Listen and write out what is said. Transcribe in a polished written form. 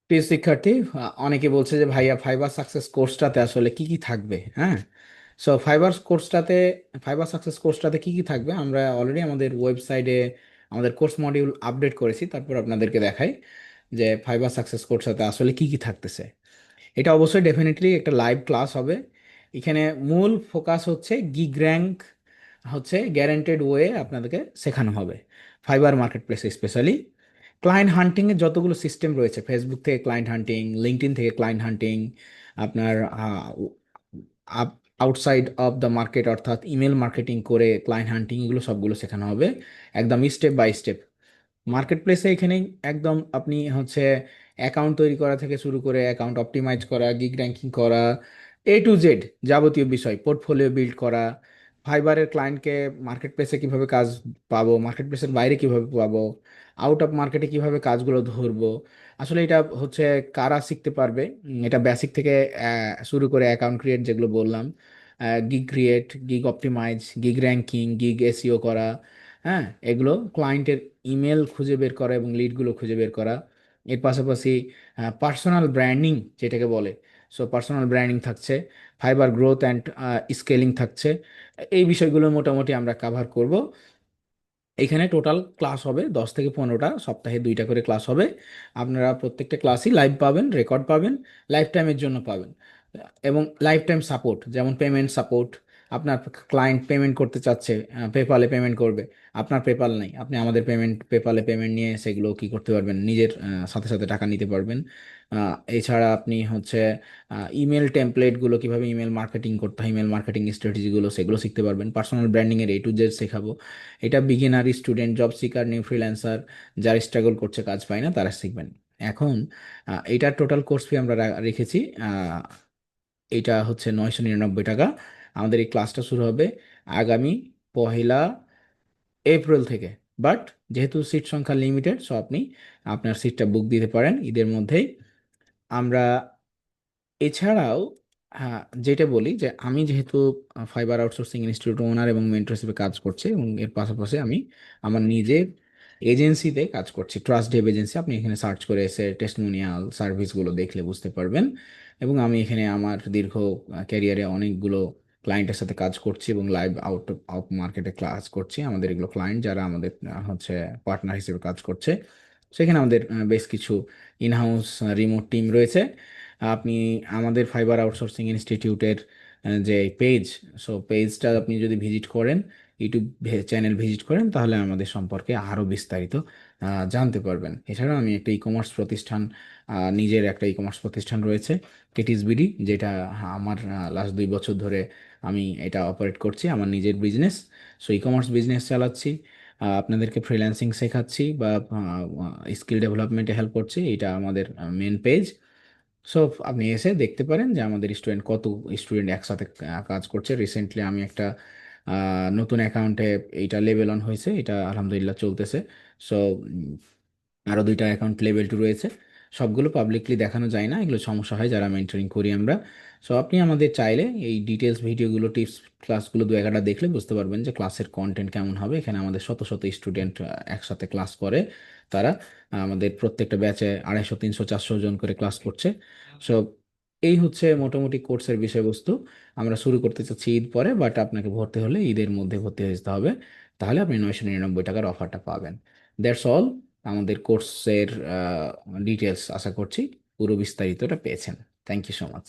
প্রিয় শিক্ষার্থী, অনেকে বলছে যে ভাইয়া ফাইবার সাকসেস কোর্সটাতে আসলে কি কি থাকবে। হ্যাঁ, সো ফাইবার সাকসেস কোর্সটাতে কি কি থাকবে আমরা অলরেডি আমাদের ওয়েবসাইটে আমাদের কোর্স মডিউল আপডেট করেছি। তারপর আপনাদেরকে দেখাই যে ফাইবার সাকসেস কোর্সটাতে আসলে কি কি থাকতেছে। এটা অবশ্যই ডেফিনেটলি একটা লাইভ ক্লাস হবে। এখানে মূল ফোকাস হচ্ছে গিগ র্যাঙ্ক, হচ্ছে গ্যারান্টেড ওয়ে আপনাদেরকে শেখানো হবে ফাইবার মার্কেট প্লেসে। স্পেশালি ক্লায়েন্ট হান্টিংয়ের যতগুলো সিস্টেম রয়েছে, ফেসবুক থেকে ক্লায়েন্ট হান্টিং, লিঙ্কডইন থেকে ক্লায়েন্ট হান্টিং, আপনার আউটসাইড অফ দ্য মার্কেট অর্থাৎ ইমেল মার্কেটিং করে ক্লায়েন্ট হান্টিং, এগুলো সবগুলো শেখানো হবে একদম স্টেপ বাই স্টেপ। মার্কেট প্লেসে এখানে একদম আপনি হচ্ছে অ্যাকাউন্ট তৈরি করা থেকে শুরু করে অ্যাকাউন্ট অপটিমাইজ করা, গিগ র্যাঙ্কিং করা, A to Z যাবতীয় বিষয়, পোর্টফোলিও বিল্ড করা, ফাইবারের ক্লায়েন্টকে মার্কেট প্লেসে কীভাবে কাজ পাবো, মার্কেট প্লেসের বাইরে কিভাবে পাবো, আউট অফ মার্কেটে কিভাবে কাজগুলো ধরবো। আসলে এটা হচ্ছে কারা শিখতে পারবে, এটা বেসিক থেকে শুরু করে অ্যাকাউন্ট ক্রিয়েট যেগুলো বললাম, gig create, gig optimise, gig ranking, gig SEO করা। হ্যাঁ, এগুলো ক্লায়েন্টের ইমেল খুঁজে বের করা এবং লিডগুলো খুঁজে বের করা। এর পাশাপাশি পার্সোনাল ব্র্যান্ডিং যেটাকে বলে, সো পার্সোনাল ব্র্যান্ডিং থাকছে, ফাইবার গ্রোথ অ্যান্ড স্কেলিং থাকছে। এই বিষয়গুলো মোটামুটি আমরা কাভার করব। এখানে টোটাল ক্লাস হবে 10 থেকে 15টা, সপ্তাহে 2টা করে ক্লাস হবে। আপনারা প্রত্যেকটা ক্লাসই লাইভ পাবেন, রেকর্ড পাবেন, লাইফ টাইমের জন্য পাবেন। এবং লাইফ টাইম সাপোর্ট, যেমন পেমেন্ট সাপোর্ট। আপনার ক্লায়েন্ট পেমেন্ট করতে চাচ্ছে, পেপালে পেমেন্ট করবে, আপনার পেপাল নাই, আপনি আমাদের পেপালে পেমেন্ট নিয়ে সেগুলো কি করতে পারবেন, নিজের সাথে সাথে টাকা নিতে পারবেন। এছাড়া আপনি হচ্ছে ইমেল টেমপ্লেটগুলো কিভাবে ইমেল মার্কেটিং করতে হয়, ইমেল মার্কেটিং স্ট্র্যাটেজিগুলো সেগুলো শিখতে পারবেন। পার্সোনাল ব্র্যান্ডিংয়ের A to Z শেখাবো। এটা beginner, student, job seeker, new freelancer, যারা স্ট্রাগল করছে কাজ পায় না, তারা শিখবেন। এখন এটার টোটাল কোর্স ফি আমরা রেখেছি, এটা হচ্ছে 999 টাকা। আমাদের এই ক্লাসটা শুরু হবে আগামী 1 এপ্রিল থেকে। বাট যেহেতু সিট সংখ্যা লিমিটেড, সো আপনি আপনার সিটটা বুক দিতে পারেন ঈদের মধ্যেই। আমরা এছাড়াও, হ্যাঁ, যেটা বলি যে আমি যেহেতু ফাইবার আউটসোর্সিং ইনস্টিটিউট ওনার এবং মেন্টর হিসেবে কাজ করছি, এবং এর পাশাপাশি আমি আমার নিজের এজেন্সিতে কাজ করছি, ট্রাস্ট ডেভ এজেন্সি। আপনি এখানে সার্চ করে এসে টেস্টিমোনিয়াল সার্ভিসগুলো দেখলে বুঝতে পারবেন। এবং আমি এখানে আমার দীর্ঘ ক্যারিয়ারে অনেকগুলো ক্লায়েন্টের সাথে কাজ করছি এবং লাইভ আউট অফ মার্কেটে ক্লাস করছি। আমাদের এগুলো ক্লায়েন্ট যারা আমাদের হচ্ছে পার্টনার হিসেবে কাজ করছে। সেখানে আমাদের বেশ কিছু ইনহাউস রিমোট টিম রয়েছে। আপনি আমাদের ফাইবার আউটসোর্সিং ইনস্টিটিউটের যে পেজ, সো পেজটা আপনি যদি ভিজিট করেন, ইউটিউব চ্যানেল ভিজিট করেন, তাহলে আমাদের সম্পর্কে আরও বিস্তারিত জানতে পারবেন। এছাড়াও আমি একটা ই কমার্স প্রতিষ্ঠান, নিজের একটা ই কমার্স প্রতিষ্ঠান রয়েছে, কেটিস বিডি, যেটা আমার লাস্ট 2 বছর ধরে আমি এটা অপারেট করছি, আমার নিজের business. So e commerce business চালাচ্ছি, আপনাদেরকে ফ্রিল্যান্সিং শেখাচ্ছি বা স্কিল ডেভেলপমেন্টে হেল্প করছি। এটা আমাদের মেন পেজ। সো আপনি এসে দেখতে পারেন যে আমাদের কত স্টুডেন্ট একসাথে কাজ করছে। রিসেন্টলি আমি একটা নতুন অ্যাকাউন্টে, এইটা লেভেল অন হয়েছে, এটা আলহামদুলিল্লাহ চলতেছে। সো আরও 2টা অ্যাকাউন্ট লেভেল 2 রয়েছে। সবগুলো পাবলিকলি দেখানো যায় না, এগুলো সমস্যা হয় যারা মেন্টরিং করি আমরা। সো আপনি আমাদের চাইলে এই ডিটেলস ভিডিওগুলো, টিপস ক্লাসগুলো 2-1টা দেখলে বুঝতে পারবেন যে ক্লাসের কন্টেন্ট কেমন হবে। এখানে আমাদের শত শত স্টুডেন্ট একসাথে ক্লাস করে। তারা আমাদের প্রত্যেকটা ব্যাচে 250, 300, 400 জন করে ক্লাস করছে। সো এই হচ্ছে মোটামুটি কোর্সের বিষয়বস্তু। আমরা শুরু করতে চাচ্ছি ঈদ পরে, বাট আপনাকে ভর্তি হলে ঈদের মধ্যে ভর্তি হয়ে যেতে হবে, তাহলে আপনি 999 টাকার অফারটা পাবেন। That's all. আমাদের কোর্সের ডিটেলস আশা করছি পুরো বিস্তারিতটা পেয়েছেন। Thank you so much.